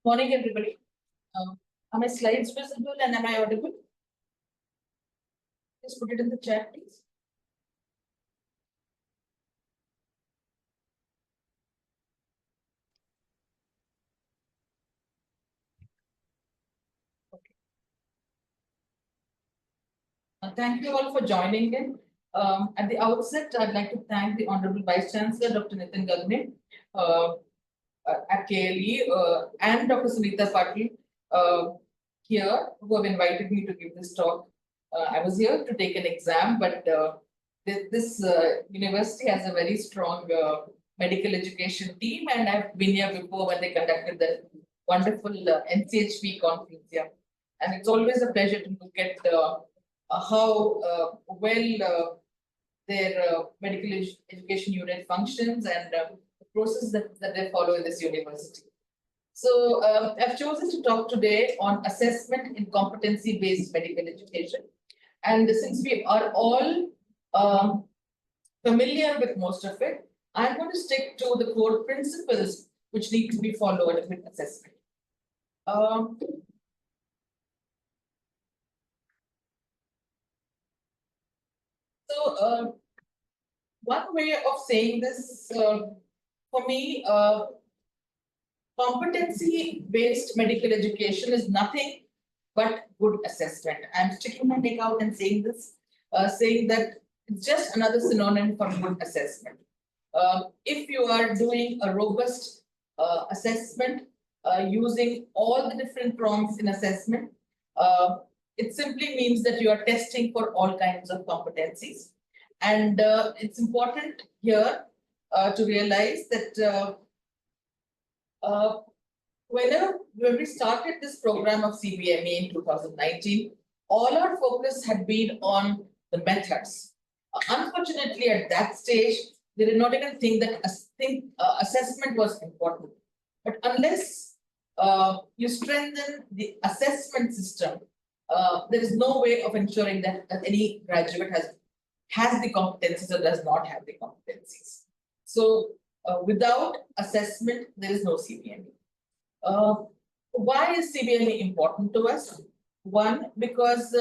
Morning, everybody. Are my slides visible and am I audible? Just put it in the chat, please. Okay. Thank you all for joining in. At the outset, I'd like to thank the Honorable Vice Chancellor, Dr. Nitin Gagne, at KLE, and Dr. Sunita Patil here, who have invited me to give this talk. I was here to take an exam, but this university has a very strong medical education team, and I've been here before when they conducted the wonderful NCHP conference here. And it's always a pleasure to look at how well their medical education unit functions and the process that they follow in this university. So I've chosen to talk today on assessment in competency-based medical education. And since we are all familiar with most of it, I'm going to stick to the core principles which need to be followed with assessment. One way of saying this for me, competency-based medical education is nothing but good assessment. I'm sticking my neck out and saying this, saying that it's just another synonym for good assessment. If you are doing a robust assessment using all the different prongs in assessment, it simply means that you are testing for all kinds of competencies. And it's important here to realize that when we started this program of CBME in 2019, all our focus had been on the methods. Unfortunately, at that stage, they did not even think that assessment was important. But unless you strengthen the assessment system, there is no way of ensuring that any graduate has the competencies or does not have the competencies. So without assessment, there is no CBME. Why is CBME important to us? One, because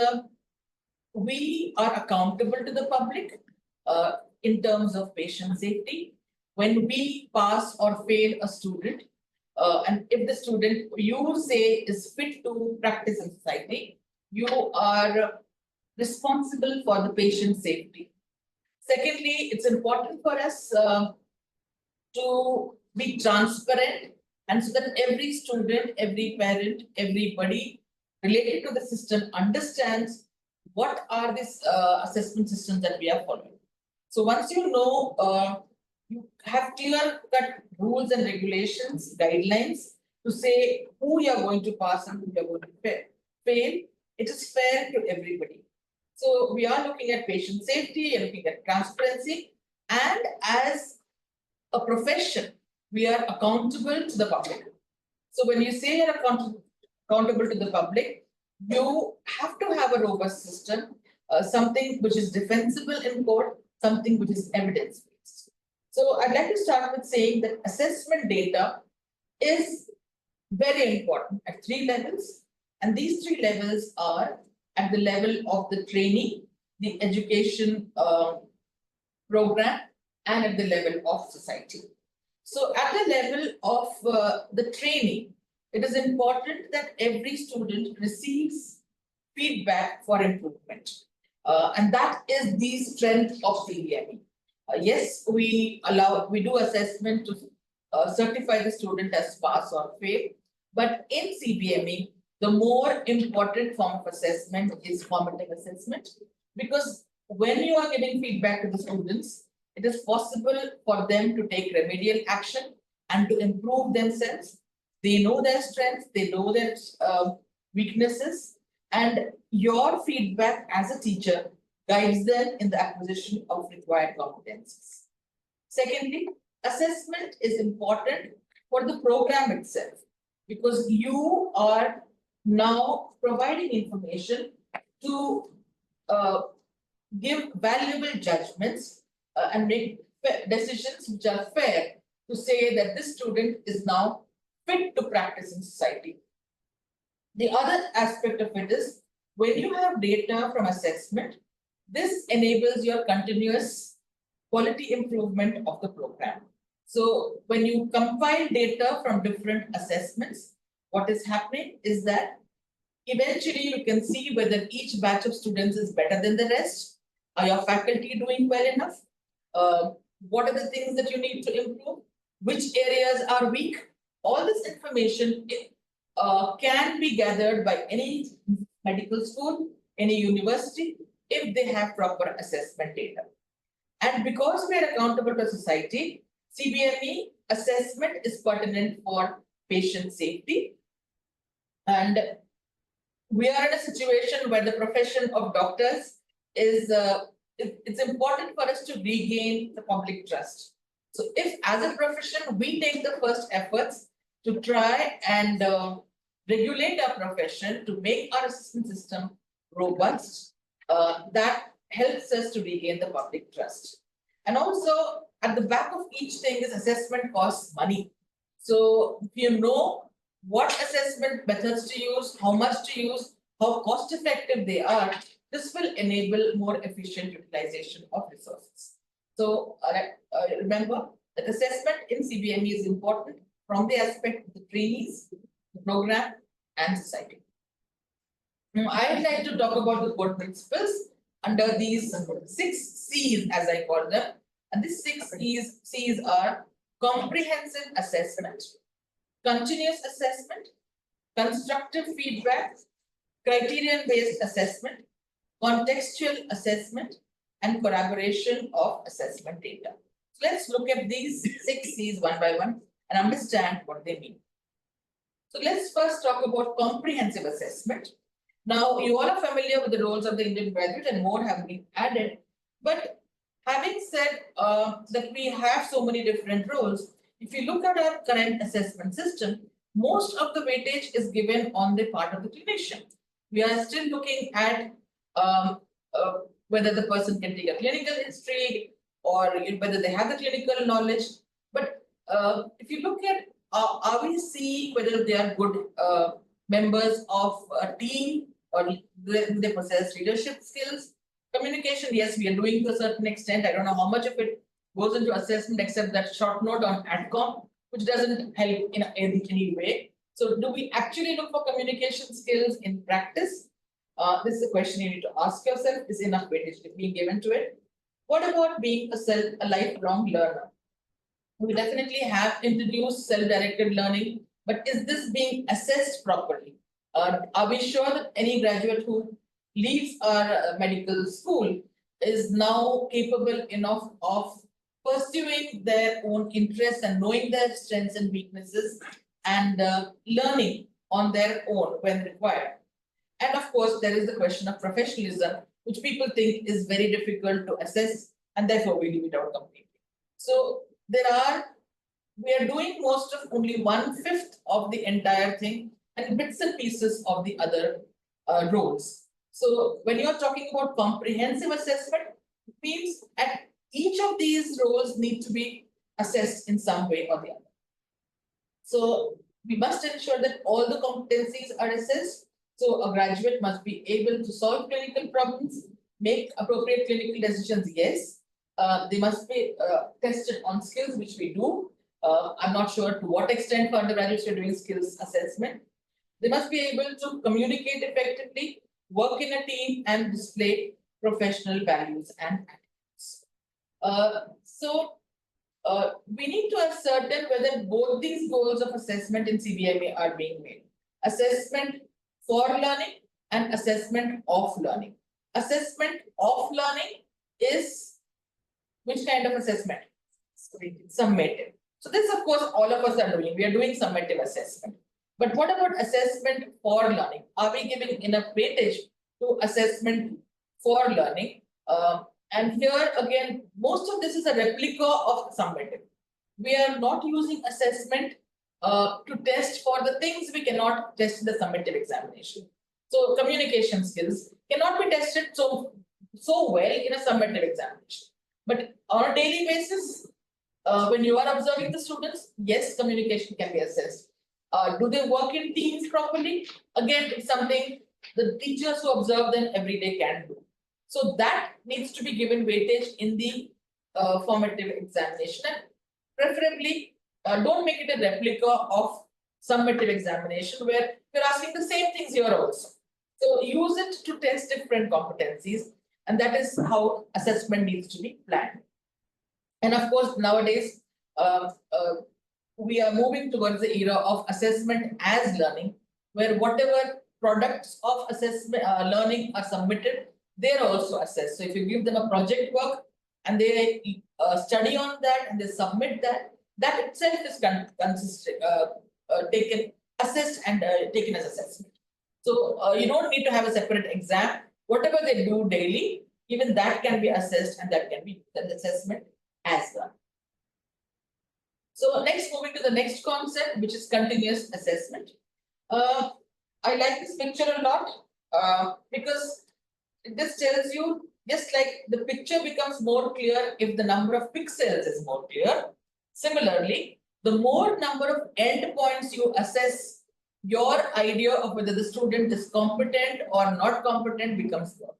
we are accountable to the public in terms of patient safety. When we pass or fail a student, and if the student you say is fit to practice in society, you are responsible for the patient safety. Secondly, it's important for us to be transparent, and so that every student, every parent, everybody related to the system understands what are these assessment systems that we are following. So once you know, you have clear-cut rules and regulations, guidelines to say who you are going to pass and who you are going to fail. It is fair to everybody. So we are looking at patient safety, and looking at transparency, and as a profession, we are accountable to the public. So when you say you're accountable to the public, you have to have a robust system, something which is defensible in court, something which is evidence-based. So I'd like to start with saying that assessment data is very important at 3 levels. And these 3 levels are at the level of the trainee, the education program, and at the level of society. So at the level of the trainee, it is important that every student receives feedback for improvement. And that is the strength of CBME. Yes, we do assessment to certify the student as pass or fail. But in CBME, the more important form of assessment is formative assessment, because when you are giving feedback to the students, it is possible for them to take remedial action and to improve themselves. They know their strengths, they know their weaknesses, and your feedback as a teacher guides them in the acquisition of required competencies. Secondly, assessment is important for the program itself, because you are now providing information to give valuable judgments and make decisions which are fair to say that this student is now fit to practice in society. The other aspect of it is when you have data from assessment, this enables your continuous quality improvement of the program. So when you compile data from different assessments, what is happening is that eventually you can see whether each batch of students is better than the rest. Are your faculty doing well enough? What are the things that you need to improve? Which areas are weak? All this information can be gathered by any medical school, any university, if they have proper assessment data. And because we are accountable to society, CBME assessment is pertinent for patient safety. And we are in a situation where the profession of doctors is, it's important for us to regain the public trust. So if as a profession, we take the first efforts to try and regulate our profession to make our assessment system robust, that helps us to regain the public trust. And also at the back of each thing is assessment costs money. So if you know what assessment methods to use, how much to use, how cost effective they are, this will enable more efficient utilization of resources. So remember that assessment in CBME is important from the aspect of the trainees, the program, and society. Now, I would like to talk about the core principles under these 6 C's, as I call them. And these 6 C's are comprehensive assessment, continuous assessment, constructive feedback, criterion-based assessment, contextual assessment, and corroboration of assessment data. So let's look at these 6 C's one by one and understand what they mean. So let's first talk about comprehensive assessment. Now, you all are familiar with the roles of the Indian graduate and more have been added. But having said that we have so many different roles, if you look at our current assessment system, most of the weightage is given on the part of the clinician. We are still looking at whether the person can take a clinical history or whether they have the clinical knowledge. But if you look at are we seeing whether they are good members of a team or they possess leadership skills? Communication, yes, we are doing to a certain extent. I don't know how much of it goes into assessment except that short note on ADCOM, which doesn't help in any way. So do we actually look for communication skills in practice? This is a question you need to ask yourself. Is enough weightage being given to it? What about being a lifelong learner? We definitely have introduced self-directed learning, but is this being assessed properly? Are we sure that any graduate who leaves our medical school is now capable enough of pursuing their own interests and knowing their strengths and weaknesses and learning on their own when required? And of course, there is the question of professionalism, which people think is very difficult to assess, and therefore we leave it out completely. So we are doing most of only 1/5 of the entire thing and bits and pieces of the other roles. So when you're talking about comprehensive assessment, it means at each of these roles need to be assessed in some way or the other. So we must ensure that all the competencies are assessed. So a graduate must be able to solve clinical problems, make appropriate clinical decisions, yes. They must be tested on skills, which we do. I'm not sure to what extent for undergraduates we're doing skills assessment. They must be able to communicate effectively, work in a team, and display professional values and attitudes. We need to ascertain whether both these goals of assessment in CBME are being made. Assessment for learning and assessment of learning. Assessment of learning is which kind of assessment? Summative. So this, of course, all of us are doing. We are doing summative assessment. But what about assessment for learning? Are we giving enough weightage to assessment for learning? And here again, most of this is a replica of summative. We are not using assessment to test for the things we cannot test in the summative examination. So communication skills cannot be tested so well in a summative examination. But on a daily basis, when you are observing the students, yes, communication can be assessed. Do they work in teams properly? Again, it's something the teachers who observe them every day can do. So that needs to be given weightage in the formative examination, and preferably don't make it a replica of summative examination where you're asking the same things here also. So use it to test different competencies, and that is how assessment needs to be planned. And of course, nowadays, we are moving towards the era of assessment as learning, where whatever products of assessment learning are submitted, they are also assessed. So if you give them a project work and they study on that and they submit that, that itself is taken, assessed and taken as assessment. So you don't need to have a separate exam. Whatever they do daily, even that can be assessed and that can be an assessment as well. So next, moving to the next concept, which is continuous assessment. I like this picture a lot because this tells you, just like the picture becomes more clear if the number of pixels is more clear. Similarly, the more number of endpoints you assess, your idea of whether the student is competent or not competent becomes more clear.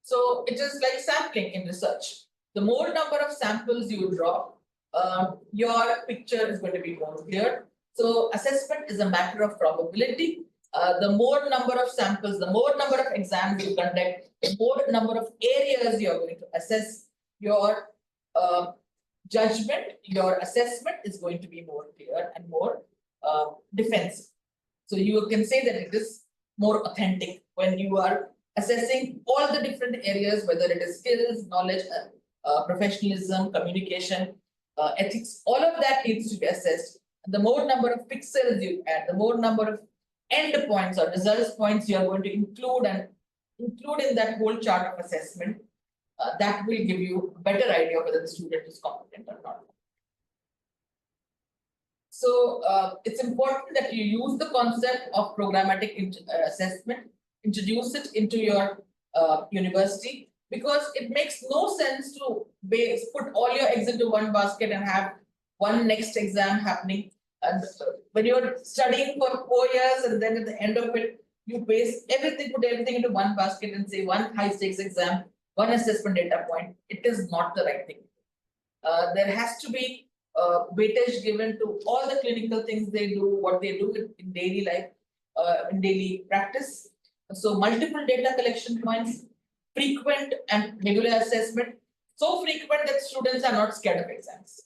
So it is like sampling in research. The more number of samples you draw, your picture is going to be more clear. So assessment is a matter of probability. The more number of samples, the more number of exams you conduct, the more number of areas you are going to assess, your judgment, your assessment is going to be more clear and more defensive. So you can say that it is more authentic when you are assessing all the different areas, whether it is skills, knowledge, professionalism, communication, ethics, all of that needs to be assessed. And the more number of pixels you add, the more number of endpoints or results points you are going to include in that whole chart of assessment, that will give you a better idea whether the student is competent or not. So it's important that you use the concept of programmatic assessment, introduce it into your university, because it makes no sense to put all your eggs into one basket and have one next exam happening. And when you're studying for 4 years and then at the end of it, you put everything into one basket and say one high stakes exam, one assessment data point, it is not the right thing. There has to be weightage given to all the clinical things they do, what they do in daily life, in daily practice. So multiple data collection points, frequent and regular assessment, so frequent that students are not scared of exams.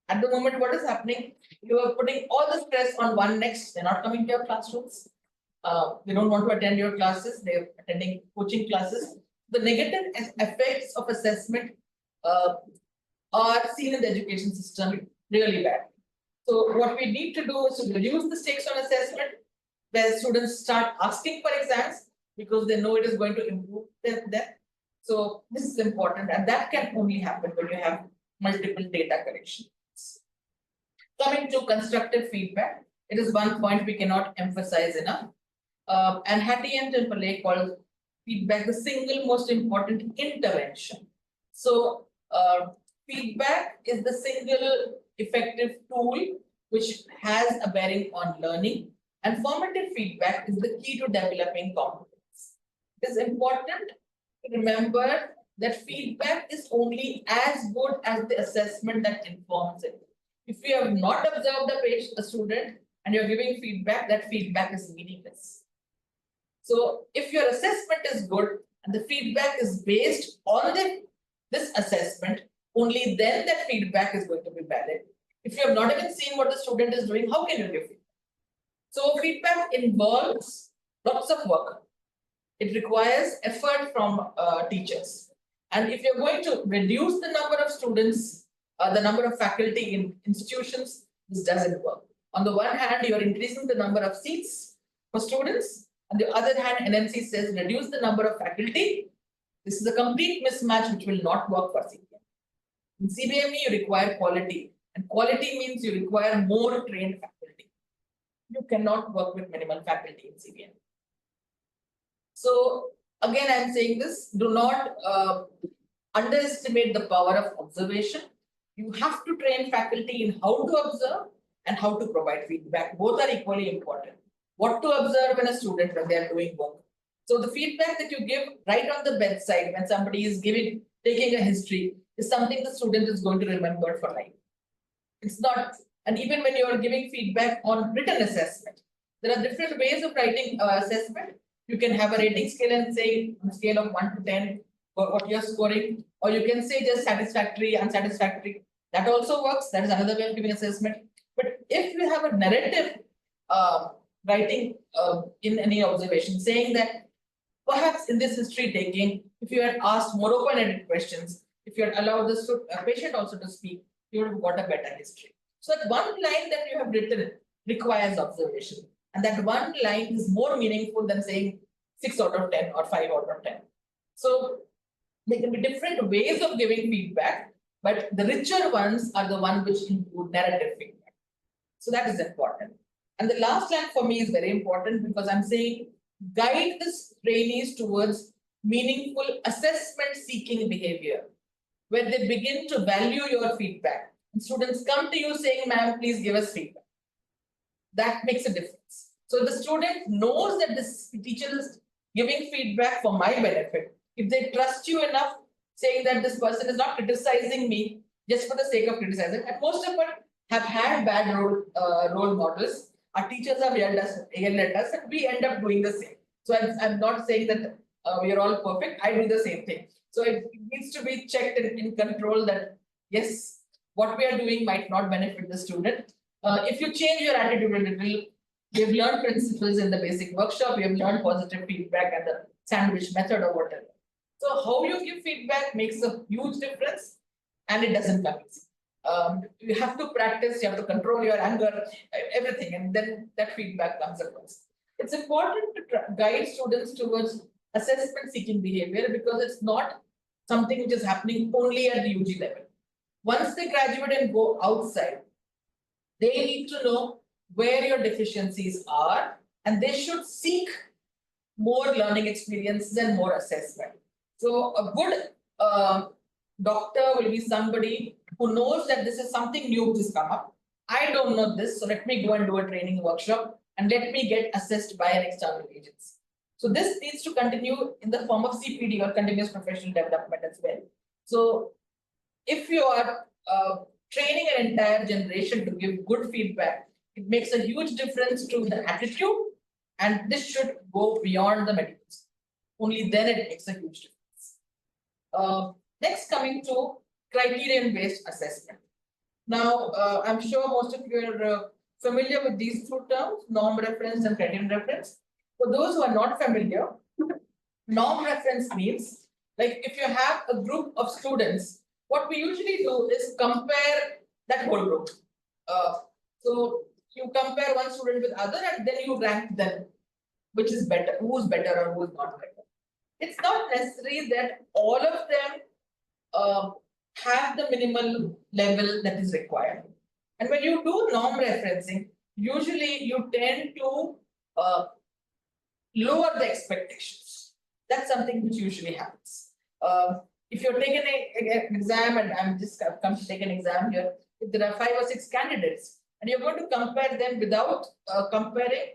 At the moment, what is happening? You are putting all the stress on one next. They're not coming to your classrooms. They don't want to attend your classes. They're attending coaching classes. The negative effects of assessment are seen in the education system really bad. So what we need to do is to reduce the stakes on assessment, where students start asking for exams because they know it is going to improve them. So this is important, and that can only happen when you have multiple data collection. Coming to constructive feedback, it is one point we cannot emphasize enough. And Hattie and Pillay called feedback the single most important intervention. So feedback is the single effective tool which has a bearing on learning, and formative feedback is the key to developing competence. It is important to remember that feedback is only as good as the assessment that informs it. If you have not observed a student and you're giving feedback, that feedback is meaningless. So if your assessment is good and the feedback is based on this assessment, only then that feedback is going to be valid. If you have not even seen what the student is doing, how can you give feedback? So feedback involves lots of work. It requires effort from teachers. And if you're going to reduce the number of students, the number of faculty in institutions, this doesn't work. On the one hand, you're increasing the number of seats for students. On the other hand, NMC says reduce the number of faculty. This is a complete mismatch which will not work for CBME. In CBME, you require quality, and quality means you require more trained faculty. You cannot work with minimal faculty in CBME. So again, I'm saying this, do not underestimate the power of observation. You have to train faculty in how to observe, and how to provide feedback. Both are equally important. What to observe in a student when they are doing work. So the feedback that you give right on the bedside when somebody is taking a history is something the student is going to remember for life. It's not, and even when you are giving feedback on written assessment, there are different ways of writing assessment. You can have a rating scale and say on a scale of 1 to 10 what you're scoring, or you can say just satisfactory, unsatisfactory. That also works. That is another way of giving assessment. But if you have a narrative writing in any observation saying that perhaps in this history taking, if you had asked more open-ended questions, if you had allowed this patient also to speak, you would have got a better history. So that one line that you have written requires observation. And that one line is more meaningful than saying 6 out of 10 or 5 out of 10. So there can be different ways of giving feedback, but the richer ones are the ones which include narrative feedback. So that is important. And the last line for me is very important because I'm saying guide the trainees towards meaningful assessment seeking behavior, where they begin to value your feedback. And students come to you saying, ma'am, please give us feedback. That makes a difference. So the student knows that this teacher is giving feedback for my benefit. If they trust you enough, saying that this person is not criticizing me just for the sake of criticizing, and most of us have had bad role models. Our teachers have yelled at us, and we end up doing the same. So I'm not saying that we are all perfect. I do the same thing. So it needs to be checked and in control that yes, what we are doing might not benefit the student. If you change your attitude a little, we have learned principles in the basic workshop. We have learned positive feedback and the sandwich method or whatever. So how you give feedback makes a huge difference, and it doesn't come easy. You have to practice, you have to control your anger, everything, and then that feedback comes across. It's important to guide students towards assessment seeking behavior because it's not something which is happening only at the UG level. Once they graduate and go outside, they need to know where your deficiencies are, and they should seek more learning experiences and more assessment. So a good doctor will be somebody who knows that this is something new which has come up. I don't know this, so let me go and do a training workshop and let me get assessed by an external agency. So this needs to continue in the form of CPD or continuous professional development as well. So if you are training an entire generation to give good feedback, it makes a huge difference to the attitude, and this should go beyond the medical school. Only then it makes a huge difference. Next, coming to criterion-based assessment. Now, I'm sure most of you are familiar with these two terms, norm reference and criterion reference. For those who are not familiar, norm reference means, like if you have a group of students, what we usually do is compare that whole group. So you compare one student with other and then you rank them, which is better, who's better or who's not better. It's not necessary that all of them have the minimal level that is required. And when you do norm referencing, usually you tend to lower the expectations. That's something which usually happens. If you're taking an exam, and I'm just come to take an exam here, if there are 5 or 6 candidates, and you're going to compare them without comparing,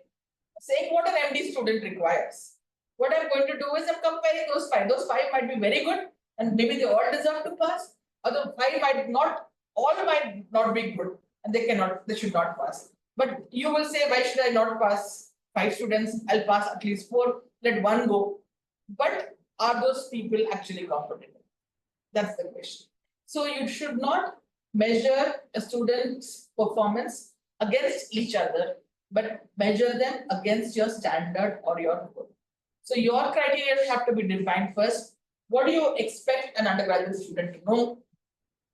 saying what an MD student requires. What I'm going to do is I'm comparing those 5. Those 5 might be very good, and maybe they all deserve to pass. Other 5 might not, all might not be good, and they should not pass. But you will say, why should I not pass 5 students? I'll pass at least 4, let 1 go. But are those people actually competent? That's the question. So you should not measure a student's performance against each other, but measure them against your standard or your goal. So your criteria have to be defined first. What do you expect an undergraduate student to know?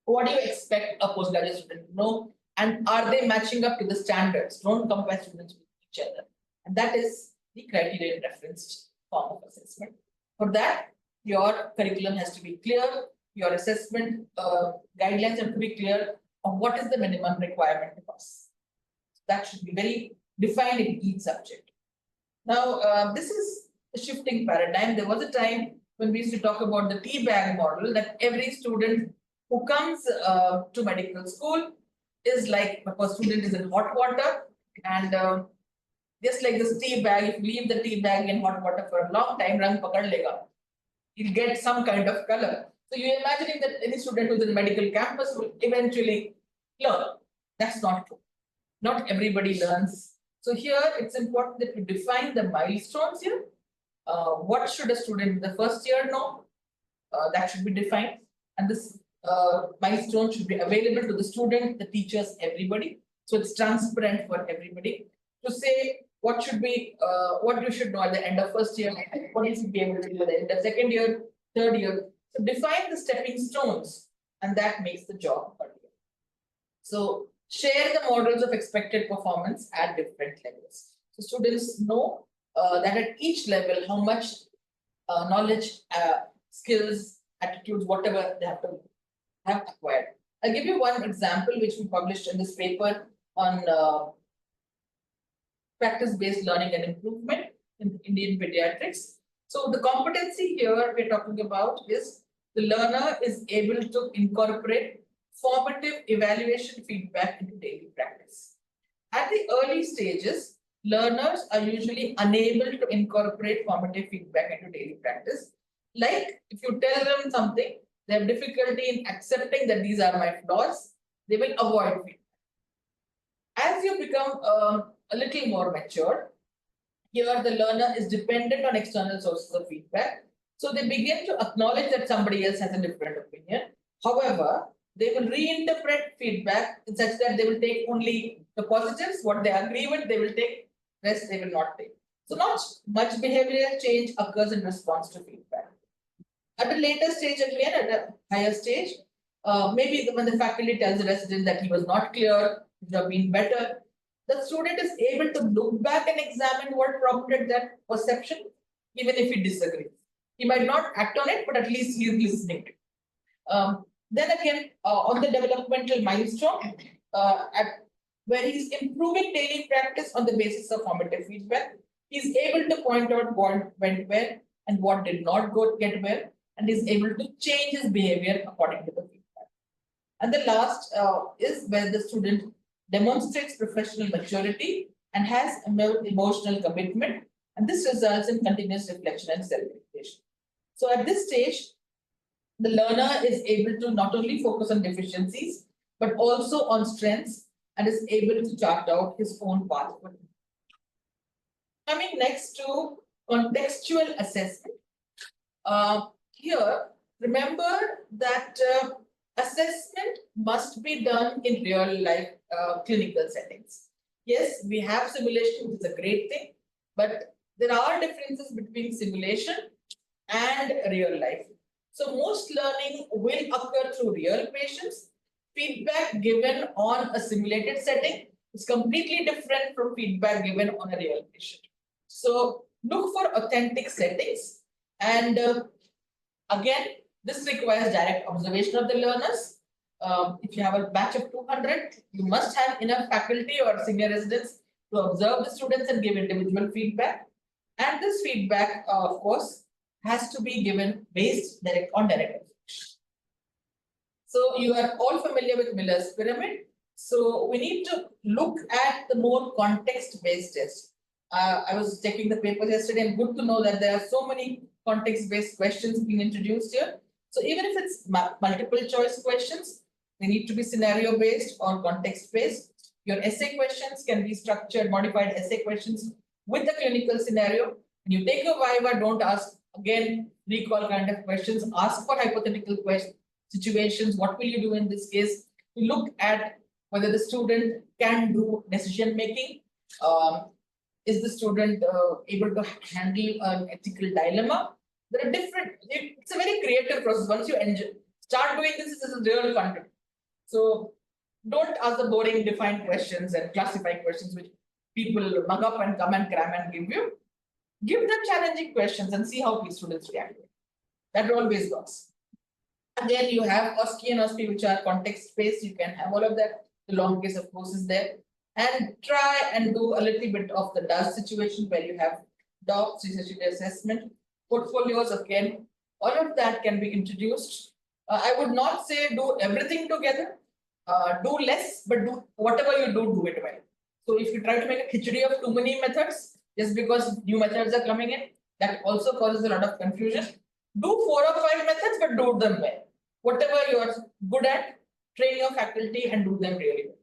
What do you expect a postgraduate student to know? And are they matching up to the standards? Don't compare students with each other. And that is the criterion referenced form of assessment. For that, your curriculum has to be clear. Your assessment guidelines have to be clear on what is the minimum requirement to pass. That should be very defined in each subject. Now, this is a shifting paradigm. There was a time when we used to talk about the tea bag model, that every student who comes to medical school is like if a student is in hot water and just like this tea bag, if you leave the tea bag in hot water for a long time, rang pakad lega. You'll get some kind of color. So you're imagining that any student who's in medical campus will eventually learn. That's not true. Not everybody learns. So here it's important that you define the milestones here. What should a student in the first year know? That should be defined. And this milestone should be available to the student, the teachers, everybody. So it's transparent for everybody to say what should be, what you should know at the end of first year, what you should be able to do at the end of second year, third year. So define the stepping stones, and that makes the job easier. So share the models of expected performance at different levels. So students know that at each level how much knowledge, skills, attitudes, whatever they have to have acquired. I'll give you one example which we published in this paper on practice-based learning and improvement in Indian pediatrics. So the competency here we're talking about is the learner is able to incorporate formative evaluation feedback into daily practice. At the early stages, learners are usually unable to incorporate formative feedback into daily practice. Like if you tell them something, they have difficulty in accepting that these are my flaws, they will avoid feedback. As you become a little more mature, here the learner is dependent on external sources of feedback. So they begin to acknowledge that somebody else has a different opinion. However, they will reinterpret feedback in such that they will take only the positives, what they agree with, they will take, rest they will not take. So not much behavioral change occurs in response to feedback. At a later stage again, at a higher stage, maybe when the faculty tells the resident that he was not clear, it would have been better, the student is able to look back and examine what prompted that perception, even if he disagrees. He might not act on it, but at least he is listening to it. Then again, on the developmental milestone, where he's improving daily practice on the basis of formative feedback, he's able to point out what went well and what did not get well, and is able to change his behavior according to the feedback. And the last is where the student demonstrates professional maturity and has emotional commitment, and this results in continuous reflection and self-reflection. So at this stage, the learner is able to not only focus on deficiencies, but also on strengths, and is able to chart out his own path. Coming next to contextual assessment. Here, remember that assessment must be done in real life clinical settings. Yes, we have simulation, which is a great thing, but there are differences between simulation and real life. So most learning will occur through real patients. Feedback given on a simulated setting is completely different from feedback given on a real patient. So look for authentic settings, and again, this requires direct observation of the learners. If you have a batch of 200, you must have enough faculty or senior residents to observe the students and give individual feedback. And this feedback, of course, has to be given based on direct observation. So you are all familiar with Miller's pyramid. So we need to look at the more context-based tests. I was checking the papers yesterday, and good to know that there are so many context-based questions being introduced here. So even if it's multiple choice questions, they need to be scenario-based or context-based. Your essay questions can be structured, modified essay questions with the clinical scenario. When you take a viva, don't ask, again, recall kind of questions. Ask for hypothetical situations. What will you do in this case? To look at whether the student can do decision-making. Is the student able to handle an ethical dilemma? There are different, it's a very creative process. Once you start doing this is real content. So don't ask the boring defined questions and classified questions which people mug up and come and cram and give you. Give them challenging questions and see how these students react. That always works. Again, you have OSCE and OSPE, which are context-based. You can have all of that. The long case, of course, is there. And try and do a little bit of the DAS situation where you have docs, research assessment, portfolios, again, all of that can be introduced. I would not say do everything together. do less, but do whatever you do it well. So if you try to make a khichdi of too many methods, just because new methods are coming in, that also causes a lot of confusion. Do 4 or 5 methods, but do them well. Whatever you are good at, train your faculty and do them really well.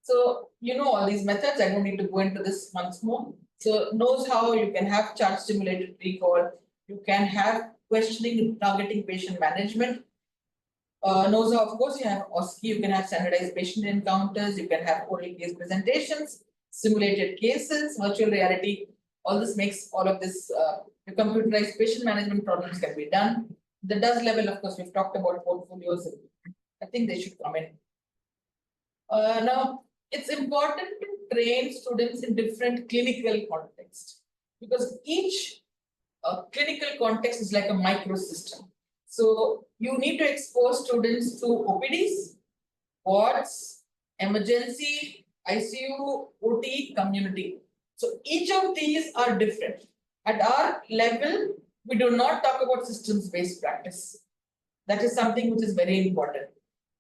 So you know all these methods. I don't need to go into this once more. So knows how you can have chart stimulated recall. You can have questioning, targeting patient management. Knows how, of course, you have OSCE, you can have standardized patient encounters, you can have oral case presentations, simulated cases, virtual reality. All this makes all of this, the computerized patient management problems can be done. The DOES level, of course, we've talked about portfolios. I think they should come in. Now, it's important to train students in different clinical contexts because each clinical context is like a microsystem. So you need to expose students to OPDs, wards, emergency, ICU, OT, community. So each of these are different. At our level, we do not talk about systems-based practice. That is something which is very important.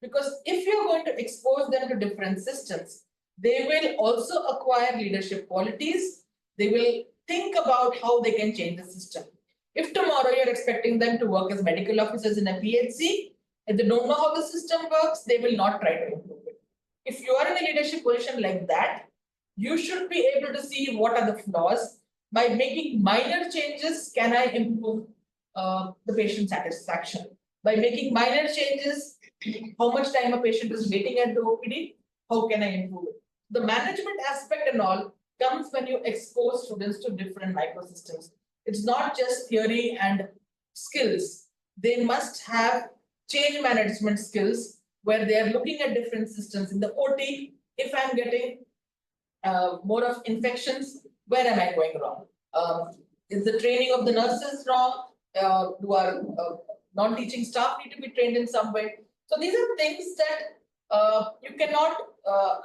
Because if you're going to expose them to different systems, they will also acquire leadership qualities. They will think about how they can change the system. If tomorrow you're expecting them to work as medical officers in a PHC, if they don't know how the system works, they will not try to improve it. If you are in a leadership position like that, you should be able to see what are the flaws. By making minor changes, can I improve the patient satisfaction? By making minor changes, how much time a patient is waiting at the OPD, how can I improve it? The management aspect and all comes when you expose students to different microsystems. It's not just theory and skills. They must have change management skills where they are looking at different systems. In the OT, if I'm getting more of infections, where am I going wrong? Is the training of the nurses wrong? Do our non-teaching staff need to be trained in some way? So these are things that you cannot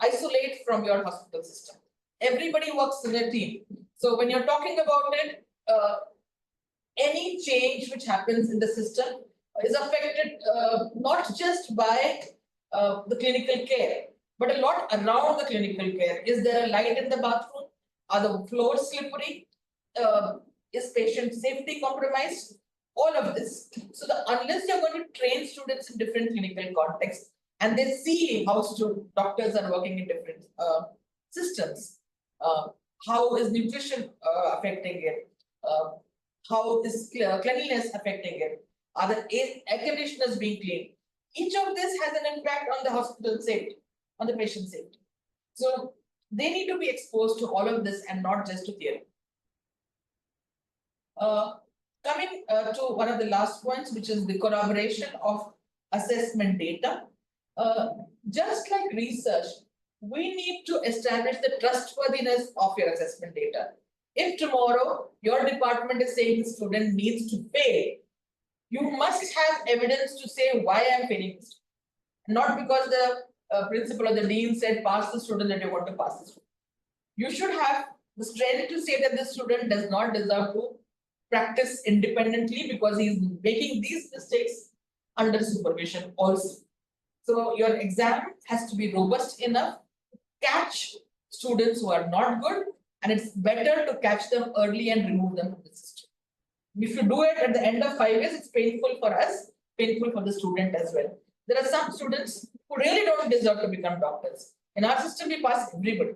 isolate from your hospital system. Everybody works in a team. So when you're talking about it, any change which happens in the system is affected not just by the clinical care, but a lot around the clinical care. Is there a light in the bathroom? Are the floors slippery? Is patient safety compromised? All of this. So unless you're going to train students in different clinical contexts and they see how doctors are working in different systems, how is nutrition affecting it? How is cleanliness affecting it? Are the air conditioners being cleaned? Each of this has an impact on the hospital safety, on the patient safety. So they need to be exposed to all of this and not just to theory. Coming to one of the last points, which is the corroboration of assessment data. Just like research, we need to establish the trustworthiness of your assessment data. If tomorrow your department is saying the student needs to fail, you must have evidence to say why I'm failing this. Not because the principal or the dean said pass the student that you want to pass the student. You should have the strength to say that the student does not deserve to practice independently because he is making these mistakes under supervision also. So your exam has to be robust enough to catch students who are not good, and it's better to catch them early and remove them from the system. If you do it at the end of 5 years, it's painful for us, painful for the student as well. There are some students who really don't deserve to become doctors. In our system, we pass everybody,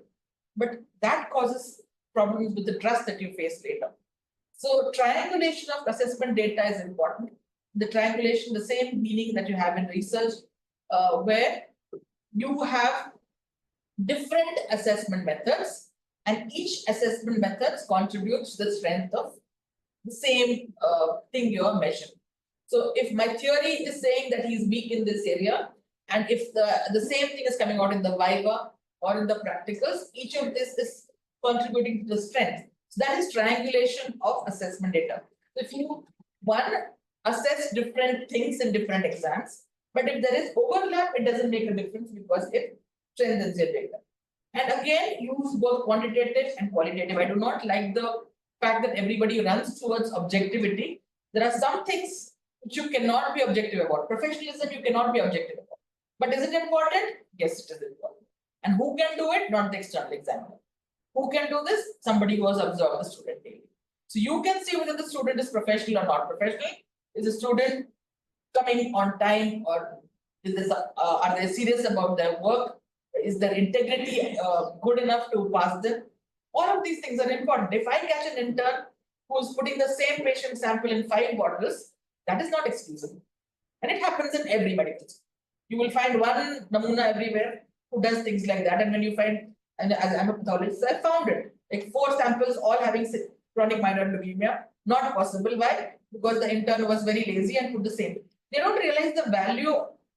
but that causes problems with the trust that you face later. So triangulation of assessment data is important. The triangulation, the same meaning that you have in research, where you have different assessment methods and each assessment method contributes to the strength of the same thing you are measuring. So if my theory is saying that he's weak in this area, and if the same thing is coming out in the viva or in the practicals, each of this is contributing to the strength. So that is triangulation of assessment data. So if you assess different things in different exams, but if there is overlap, it doesn't make a difference because it strengthens your data. And again, use both quantitative and qualitative. I do not like the fact that everybody runs towards objectivity. There are some things which you cannot be objective about. Professionalism, you cannot be objective about. But is it important? Yes, it is important. And who can do it? Not the external examiner. Who can do this? Somebody who has observed the student daily. So you can see whether the student is professional or not professional. Is the student coming on time, or is this, are they serious about their work? Is their integrity good enough to pass them? All of these things are important. If I catch an intern who's putting the same patient sample in 5 bottles, that is not excusable. And it happens in every medical school. You will find one namuna everywhere who does things like that. And when you find, and as I'm a pathologist, I found it. Like 4 samples all having chronic myeloid leukemia. Not possible. Why? Because the intern was very lazy and put the same. They don't realize the value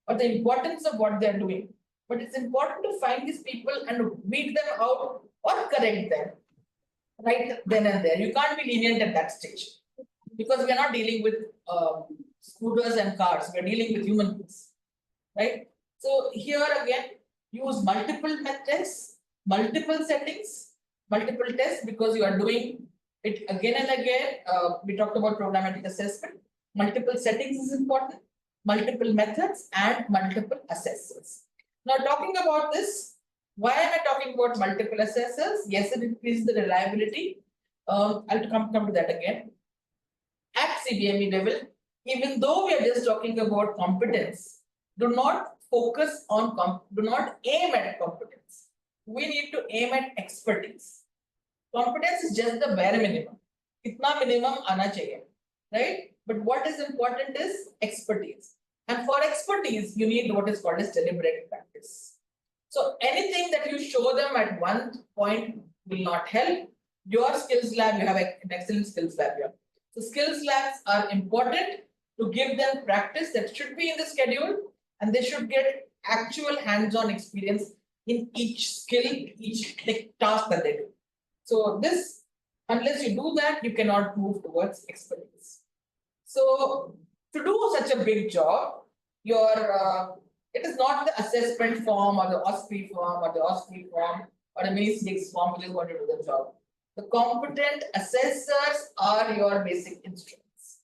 or the importance of what they're doing. But it's important to find these people and weed them out or correct them right then and there. You can't be lenient at that stage because we are not dealing with scooters and cars. We are dealing with human beings, right? So here again, use multiple methods, multiple settings, multiple tests, because you are doing it again and again. We talked about programmatic assessment. Multiple settings is important, multiple methods, and multiple assessors. Now, talking about this, why am I talking about multiple assessors? Yes, it increases the reliability. I'll come to that again. At CBME level, even though we are just talking about competence, do not focus on, do not aim at competence. We need to aim at expertise. Competence is just the bare minimum. Itna minimum aana chahiye, right? But what is important is expertise. And for expertise, you need what is called as deliberate practice. So anything that you show them at one point will not help. Your skills lab, you have an excellent skills lab here. So skills labs are important to give them practice that should be in the schedule, and they should get actual hands-on experience in each skill, each task that they do. So this, unless you do that, you cannot move towards expertise. So to do such a big job, it is not the assessment form or the OSPE form or the OSPE form or the mini-6 form which is going to do the job. The competent assessors are your basic instruments.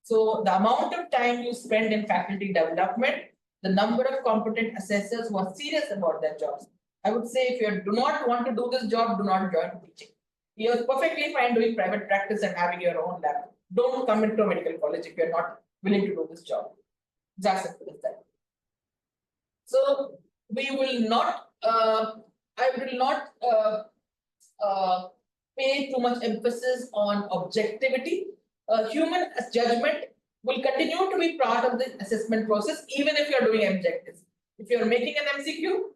So the amount of time you spend in faculty development, the number of competent assessors who are serious about their jobs. I would say if you do not want to do this job, do not join teaching. You're perfectly fine doing private practice and having your own lab. Don't come into a medical college if you're not willing to do this job. It's as simple as that. So we will not, I will not pay too much emphasis on objectivity. Human judgment will continue to be part of the assessment process, even if you're doing objectives. If you're making an MCQ,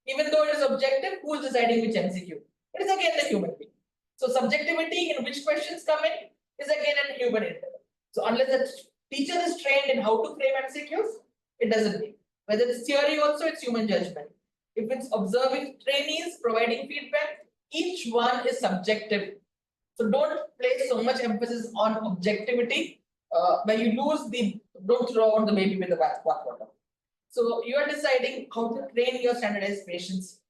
even though it is objective, who is deciding which MCQ? It is again the human being. So subjectivity in which questions come in is again a human interval. So unless the teacher is trained in how to frame MCQs, it doesn't mean. Whether it's theory also, it's human judgment. If it's observing trainees, providing feedback, each one is subjective. So don't place so much emphasis on objectivity where you don't throw out the baby with the bathwater. So you are deciding how to train your standardized patients,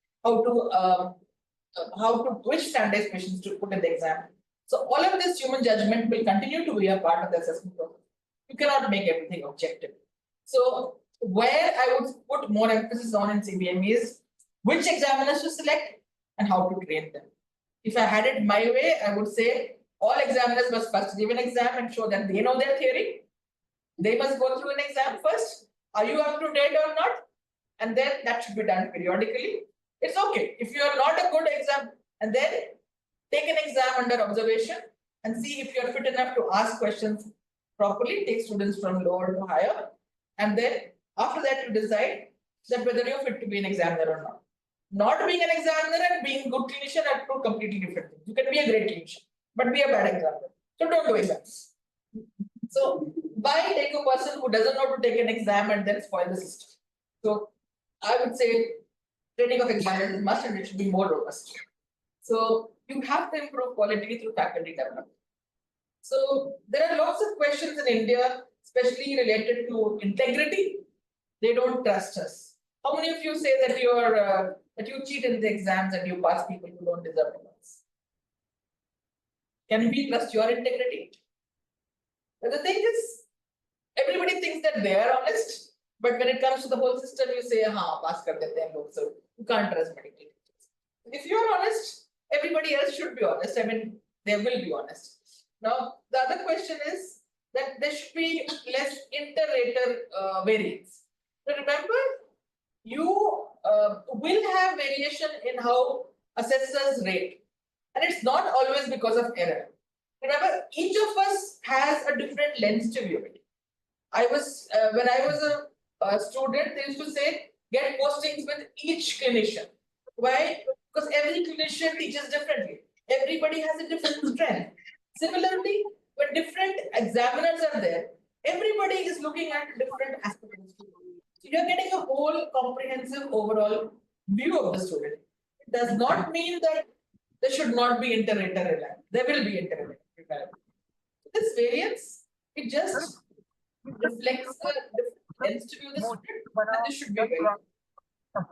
which standardized patients to put in the exam. So all of this human judgment will continue to be a part of the assessment process. You cannot make everything objective. So where I would put more emphasis on in CBME is which examiners to select and how to train them. If I had it my way, I would say all examiners must first give an exam and show that they know their theory. They must go through an exam first. Are you up to date or not? And then that should be done periodically. It's okay. If you are not a good exam, and then take an exam under observation and see if you are fit enough to ask questions properly, take students from lower to higher. And then after that, you decide that whether you're fit to be an examiner or not. Not being an examiner and being a good clinician are two completely different things. You can be a great clinician, but be a bad examiner. So don't do exams. So why take a person who doesn't know to take an exam and then spoil the system? So I would say training of examiners is must and it should be more robust. So you have to improve quality through faculty development. So there are lots of questions in India, especially related to integrity. They don't trust us. How many of you say that you cheat in the exams and you pass people who don't deserve to pass? Can we trust your integrity? But the thing is, everybody thinks that they are honest. But when it comes to the whole system, you say, pass kar dete hain log, so you can't trust medical teachers. If you are honest, everybody else should be honest. I mean, they will be honest. Now, the other question is that there should be less inter-rater variance. So remember, you will have variation in how assessors rate. And it's not always because of error. Remember, each of us has a different lens to view it. When I was a student, they used to say, get postings with each clinician. Why? Because every clinician teaches differently. Everybody has a different strength. Similarly, when different examiners are there, everybody is looking at different aspects. So you're getting a whole comprehensive overall view of the student. It does not mean that there should not be inter-rater reliance. There will be inter-rater reliance. This variance, it just reflects the different lens to view the student, and this should be very.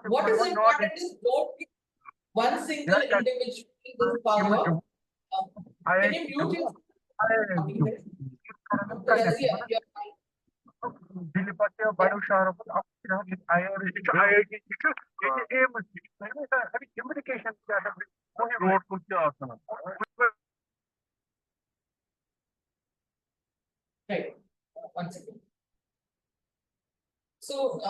What is important is don't give one single individual this power. Can you mute yourself? Right. One second. So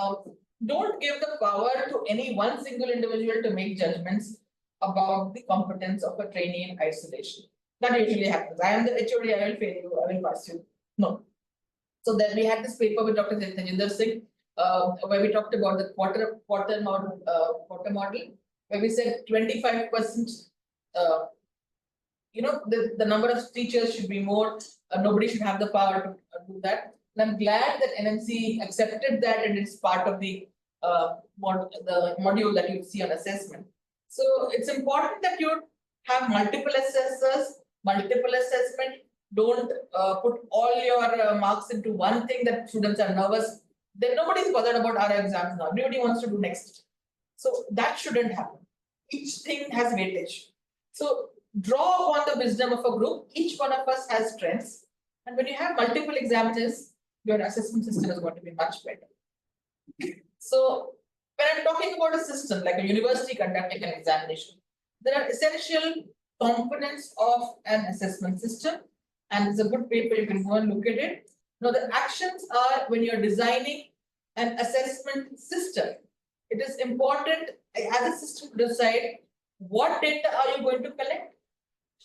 don't give the power to any one single individual to make judgments about the competence of a trainee in isolation. That usually happens. I am the HOD, I will fail you, I will pass you. No. So then we had this paper with Dr. Tejinder Singh, where we talked about the quarter model, where we said 25%. The number of teachers should be more. Nobody should have the power to do that. And I'm glad that NMC accepted that, and it's part of the module that you see on assessment. So it's important that you have multiple assessors, multiple assessment. Don't put all your marks into one thing that students are nervous. Then nobody's bothered about our exams now. Everybody wants to do next. So that shouldn't happen. Each thing has weightage. So draw upon the wisdom of a group. Each one of us has strengths. And when you have multiple examiners, your assessment system is going to be much better. So when I'm talking about a system like a university conducting an examination, there are essential components of an assessment system. And it's a good paper, you can go and look at it. Now, the actions are when you're designing an assessment system, it is important as a system to decide what data are you going to collect,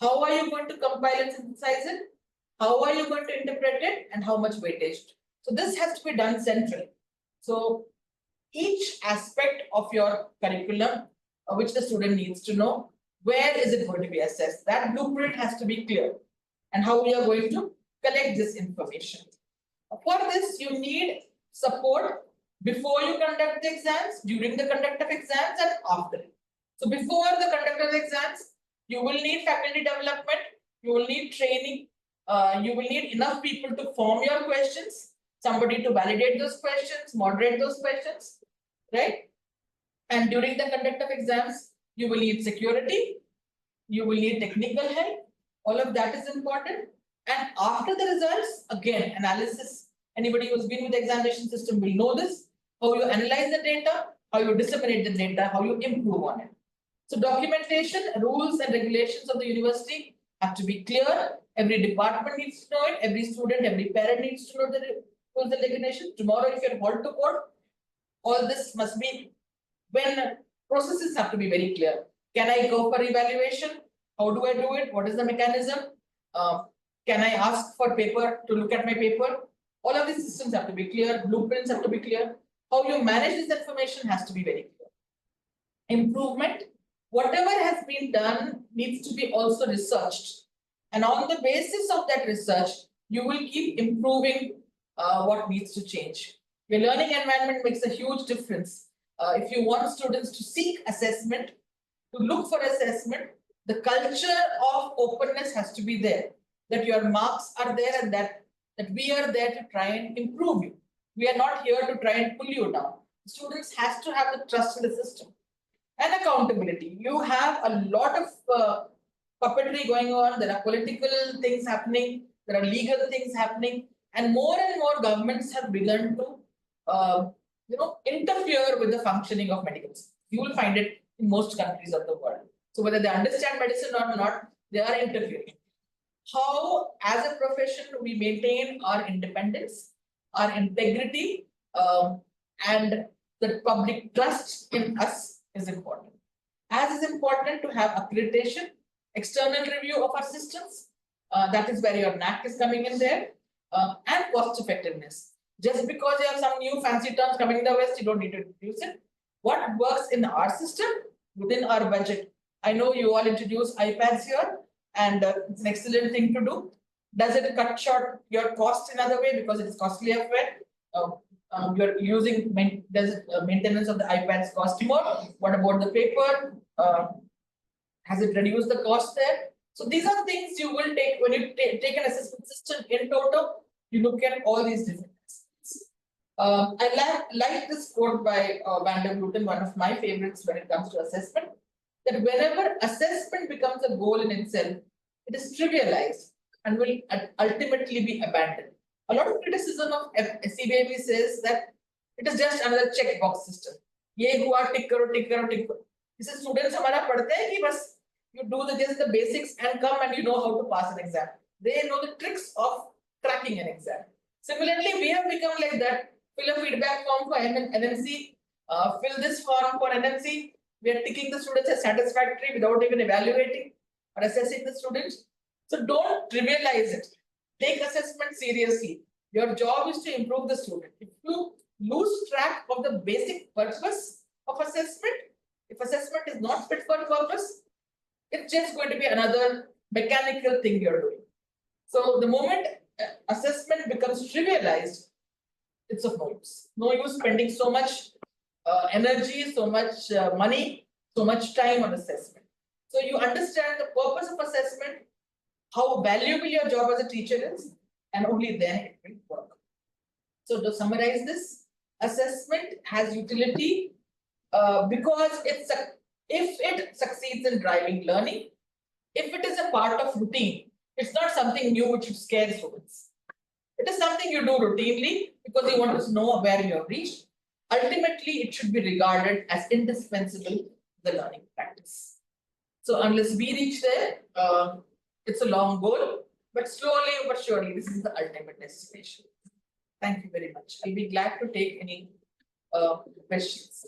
how are you going to compile and synthesize it, how are you going to interpret it, and how much weightage. So this has to be done centrally. So each aspect of your curriculum, which the student needs to know, where is it going to be assessed? That blueprint has to be clear. And how we are going to collect this information. For this, you need support before you conduct the exams, during the conduct of exams, and after it. So before the conduct of exams, you will need faculty development, you will need training, you will need enough people to form your questions, somebody to validate those questions, moderate those questions, right? And during the conduct of exams, you will need security, you will need technical help. All of that is important. And after the results, again, analysis. Anybody who's been with the examination system will know this. How you analyze the data, how you disseminate the data, how you improve on it. So documentation, rules and regulations of the university have to be clear. Every department needs to know it. Every student, every parent needs to know the rules and regulations. Tomorrow, if you're called to court, all this must be, when processes have to be very clear. Can I go for evaluation? How do I do it? What is the mechanism? Can I ask for paper to look at my paper? All of these systems have to be clear. Blueprints have to be clear. How you manage this information has to be very clear. Improvement. Whatever has been done needs to be also researched. And on the basis of that research, you will keep improving what needs to change. Your learning environment makes a huge difference. If you want students to seek assessment, to look for assessment, the culture of openness has to be there, that your marks are there and that we are there to try and improve you. We are not here to try and pull you down. Students has to have the trust in the system. And accountability. You have a lot of puppetry going on. There are political things happening. There are legal things happening. And more governments have begun to interfere with the functioning of medical system. You will find it in most countries of the world. So whether they understand medicine or not, they are interfering. How, as a profession, we maintain our independence, our integrity, and the public trust in us is important. As is important to have accreditation, external review of our systems. That is where your NAC is coming in there, and cost effectiveness. Just because you have some new fancy terms coming in the West, you don't need to introduce it. What works in our system within our budget? I know you all introduce iPads here, and it's an excellent thing to do. Does it cut short your cost in another way because it is costly affair? You're using maintenance of the iPads cost more? What about the paper? Has it reduced the cost there? So these are things you will take when you take an assessment system in total. You look at all these different aspects. I like this quote by Van der Gluten, one of my favorites when it comes to assessment, that whenever assessment becomes a goal in itself, it is trivialized and will ultimately be abandoned. A lot of criticism of CBME says that it is just another checkbox system. ये हुआ tick करो tick करो tick करो. This is students हमारा पढ़ते हैं कि बस you do just the basics and come and you know how to pass an exam. They know the tricks of cracking an exam. Similarly, we have become like that. Fill a feedback form for NMC. Fill this form for NMC. We are ticking the students as satisfactory without even evaluating or assessing the students. So don't trivialize it. Take assessment seriously. Your job is to improve the student. If you lose track of the basic purpose of assessment, if assessment is not fit for purpose, it's just going to be another mechanical thing you're doing. So the moment assessment becomes trivialized, it's of no use. No use spending so much energy, so much money, so much time on assessment. So you understand the purpose of assessment, how valuable your job as a teacher is, and only then it will work. So to summarize this, assessment has utility because if it succeeds in driving learning, if it is a part of routine, it's not something new which should scare students. It is something you do routinely because you want to know where you have reached. Ultimately, it should be regarded as indispensable to the learning practice. So unless we reach there, it's a long goal, but slowly but surely, this is the ultimate destination. Thank you very much. I'll be glad to take any questions.